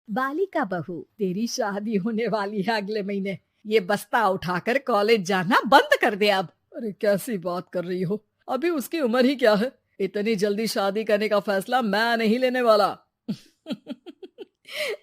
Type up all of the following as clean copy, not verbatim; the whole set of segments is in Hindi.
बालिका बहू, तेरी शादी होने वाली है अगले महीने। ये बस्ता उठाकर कॉलेज जाना बंद कर दे अब। अरे कैसी बात कर रही हो, अभी उसकी उम्र ही क्या है। इतनी जल्दी शादी करने का फैसला मैं नहीं लेने वाला।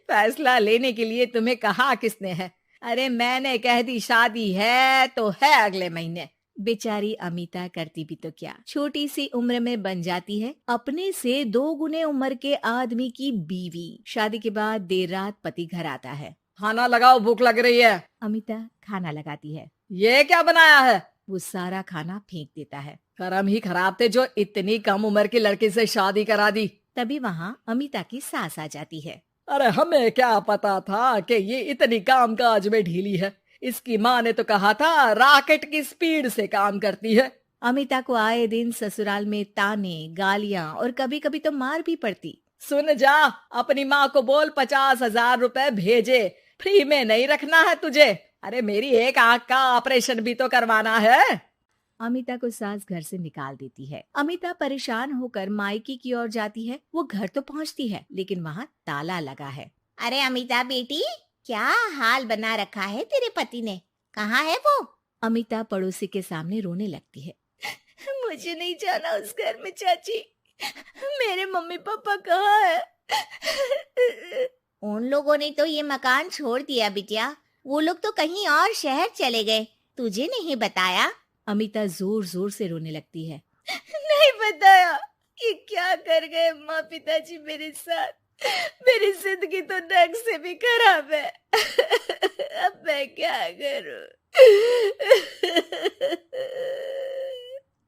फैसला लेने के लिए तुम्हें कहा किसने है? अरे मैंने कह दी शादी है तो है अगले महीने। बेचारी अमिता करती भी तो क्या, छोटी सी उम्र में बन जाती है अपने से 2 गुने उम्र के आदमी की बीवी। शादी के बाद देर रात पति घर आता है। खाना लगाओ, भूख लग रही है। अमिता खाना लगाती है। ये क्या बनाया है? वो सारा खाना फेंक देता है। कर्म ही खराब थे जो इतनी कम उम्र की लड़की से शादी करा दी। तभी वहाँ अमिता की सास आ जाती है। अरे हमें क्या पता था कि ये इतनी कामकाज में ढीली है। इसकी माँ ने तो कहा था रॉकेट की स्पीड से काम करती है। अमिता को आए दिन ससुराल में ताने, गालियां और कभी कभी तो मार भी पड़ती। सुन जा, अपनी माँ को बोल 50,000 रुपए भेजे, फ्री में नहीं रखना है तुझे। अरे मेरी एक आंख का ऑपरेशन भी तो करवाना है। अमिता को सास घर से निकाल देती है। अमिता परेशान होकर मायके की ओर जाती है। वो घर तो पहुंचती है लेकिन वहाँ ताला लगा है। अरे अमिता बेटी, क्या हाल बना रखा है तेरे पति ने? कहाँ है वो? अमिता पड़ोसी के सामने रोने लगती है। मुझे नहीं जाना उस घर में चाची। मेरे मम्मी पापा कहाँ है? उन लोगों ने तो ये मकान छोड़ दिया बिटिया। वो लोग तो कहीं और शहर चले गए, तुझे नहीं बताया? अमिता जोर जोर से रोने लगती है। नहीं बताया? ये क्या कर गए माँ पिताजी मेरे साथ? मेरी जिंदगी तो नर्क से भी खराब है। अब मैं क्या करूं?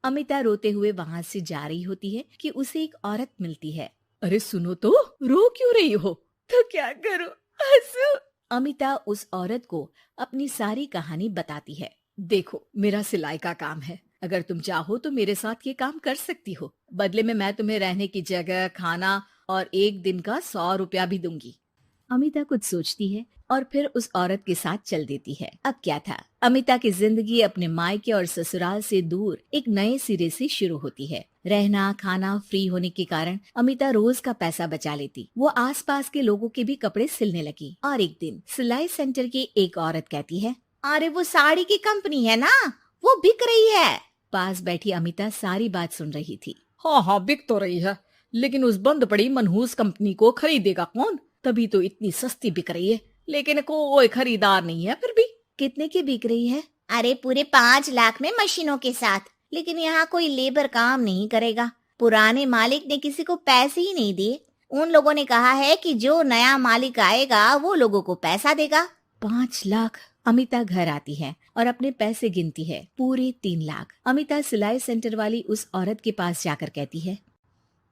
अमिता रोते हुए वहाँ से जा रही होती है कि उसे एक औरत मिलती है। अरे सुनो तो, रो क्यों रही हो? तो क्या करूं, हंसू? अमिता उस औरत को अपनी सारी कहानी बताती है। देखो, मेरा सिलाई का काम है। अगर तुम चाहो तो मेरे साथ ये काम कर सकती हो। बदले में मैं तुम्हें रहने की जगह, खाना और 1 दिन का 100 रुपया भी दूंगी। अमिता कुछ सोचती है और फिर उस औरत के साथ चल देती है। अब क्या था, अमिता की जिंदगी अपने मायके और ससुराल से दूर एक नए सिरे से शुरू होती है। रहना खाना फ्री होने के कारण अमिता रोज का पैसा बचा लेती। वो आसपास के लोगों के भी कपड़े सिलने लगी। और एक दिन सिलाई सेंटर की एक औरत कहती है, अरे वो साड़ी की कंपनी है ना, वो बिक रही है। पास बैठी अमिता सारी बात सुन रही थी। हाँ, बिक तो रही है, लेकिन उस बंद पड़ी मनहूस कंपनी को खरीदेगा कौन? तभी तो इतनी सस्ती बिक रही है, लेकिन कोई खरीदार नहीं है। फिर भी कितने की बिक रही है? अरे पूरे 5 लाख में मशीनों के साथ। लेकिन यहाँ कोई लेबर काम नहीं करेगा। पुराने मालिक ने किसी को पैसे ही नहीं दिए। उन लोगों ने कहा है कि जो नया मालिक आएगा वो लोगों को पैसा देगा। 5 लाख। अमिता घर आती है और अपने पैसे गिनती है, पूरे 3 लाख। अमिता सिलाई सेंटर वाली उस औरत के पास जाकर कहती है,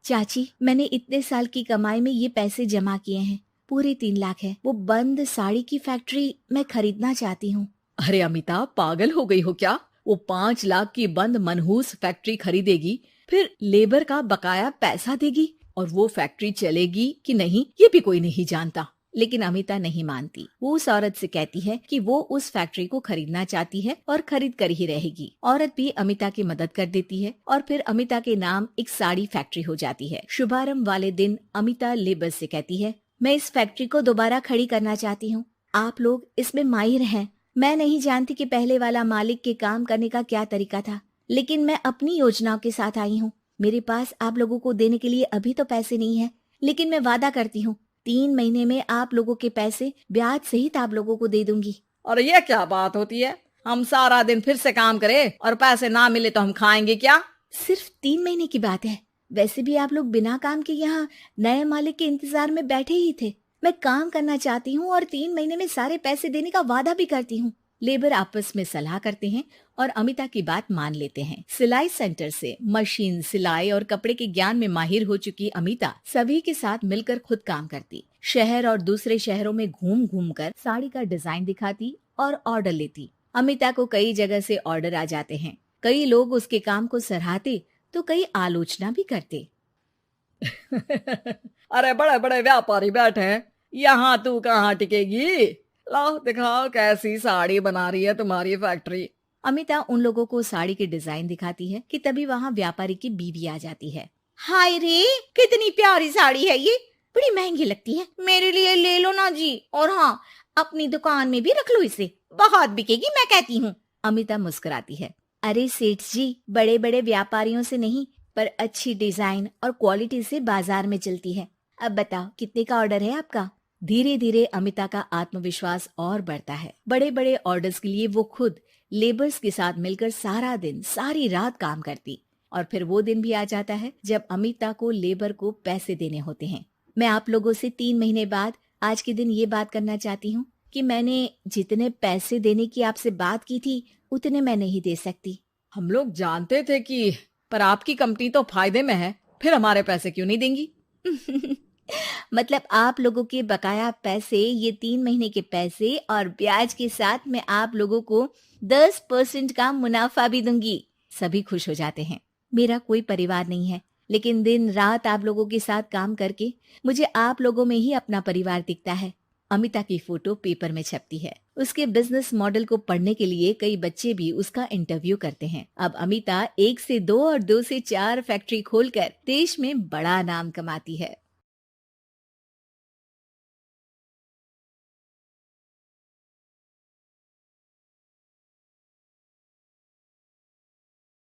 चाची, मैंने इतने साल की कमाई में ये पैसे जमा किए हैं, पूरे 3 लाख है। वो बंद साड़ी की फैक्ट्री मैं खरीदना चाहती हूँ। अरे अमिता, पागल हो गई हो क्या? वो 5 लाख की बंद मनहूस फैक्ट्री खरीदेगी, फिर लेबर का बकाया पैसा देगी, और वो फैक्ट्री चलेगी कि नहीं ये भी कोई नहीं जानता। लेकिन अमिता नहीं मानती। वो उस औरत से कहती है कि वो उस फैक्ट्री को खरीदना चाहती है और खरीद कर ही रहेगी। औरत भी अमिता की मदद कर देती है और फिर अमिता के नाम एक साड़ी फैक्ट्री हो जाती है। शुभारंभ वाले दिन अमिता लेबर से कहती है, मैं इस फैक्ट्री को दोबारा खड़ी करना चाहती हूँ। आप लोग इसमें माहिर हैं। मैं नहीं जानती कि पहले वाला मालिक के काम करने का क्या तरीका था, लेकिन मैं अपनी योजनाओं के साथ आई हूँ। मेरे पास आप लोगों को देने के लिए अभी तो पैसे नहीं है, लेकिन मैं वादा करती हूँ 3 महीने में आप लोगों के पैसे ब्याज सहित आप लोगों को दे दूंगी। और ये क्या बात होती है? हम सारा दिन फिर से काम करें और पैसे ना मिले तो हम खाएंगे क्या? सिर्फ 3 महीने की बात है। वैसे भी आप लोग बिना काम के यहाँ नए मालिक के इंतजार में बैठे ही थे। मैं काम करना चाहती हूँ और 3 महीने में सारे पैसे देने का वादा भी करती हूँ। लेबर आपस में सलाह करते हैं और अमिता की बात मान लेते हैं। सिलाई सेंटर से मशीन, सिलाई और कपड़े के ज्ञान में माहिर हो चुकी अमिता सभी के साथ मिलकर खुद काम करती। शहर और दूसरे शहरों में घूम घूम कर साड़ी का डिजाइन दिखाती और ऑर्डर लेती। अमिता को कई जगह से ऑर्डर आ जाते हैं। कई लोग उसके काम को सराहते तो कई आलोचना भी करते। अरे बड़े बड़े व्यापारी बैठे हैं, यहाँ तू कहाँ टिकेगी? लाओ दिखाओ कैसी साड़ी बना रही है तुम्हारी फैक्ट्री। अमिता उन लोगों को साड़ी के डिजाइन दिखाती है कि तभी वहाँ व्यापारी की बीवी आ जाती है। हाय रे, कितनी प्यारी साड़ी है ये। बड़ी महंगी लगती है, मेरे लिए ले लो ना जी। और हाँ, अपनी दुकान में भी रख लो इसे, बहुत बिकेगी मैं कहती हूँ। अमिता मुस्कुराती है। अरे सेठ जी, बड़े बड़े व्यापारियों से नहीं, पर अच्छी डिजाइन और क्वालिटी से बाजार में चलती है। अब बताओ कितने का ऑर्डर है आपका? धीरे धीरे अमिता का आत्मविश्वास और बढ़ता है। बड़े बड़े ऑर्डर्स के लिए वो खुद लेबर्स के साथ मिलकर सारा दिन सारी रात काम करती। और फिर वो दिन भी आ जाता है जब अमिता को लेबर को पैसे देने होते हैं। मैं आप लोगों से 3 महीने बाद आज के दिन ये बात करना चाहती हूँ कि मैंने जितने पैसे देने की आपसे बात की थी उतने मैं नहीं दे सकती। हम लोग जानते थे कि पर आपकी कंपनी तो फायदे में है, फिर हमारे पैसे क्यों नहीं देंगी? मतलब आप लोगों के बकाया पैसे, ये 3 महीने के पैसे और ब्याज के साथ मैं आप लोगों को 10% का मुनाफा भी दूंगी। सभी खुश हो जाते हैं। मेरा कोई परिवार नहीं है, लेकिन दिन रात आप लोगों के साथ काम करके मुझे आप लोगों में ही अपना परिवार दिखता है। अमिता की फोटो पेपर में छपती है। उसके बिजनेस मॉडल को पढ़ने के लिए कई बच्चे भी उसका इंटरव्यू करते हैं। अब अमिता 1 से 2 और 2 से 4 फैक्ट्री खोलकर देश में बड़ा नाम कमाती है।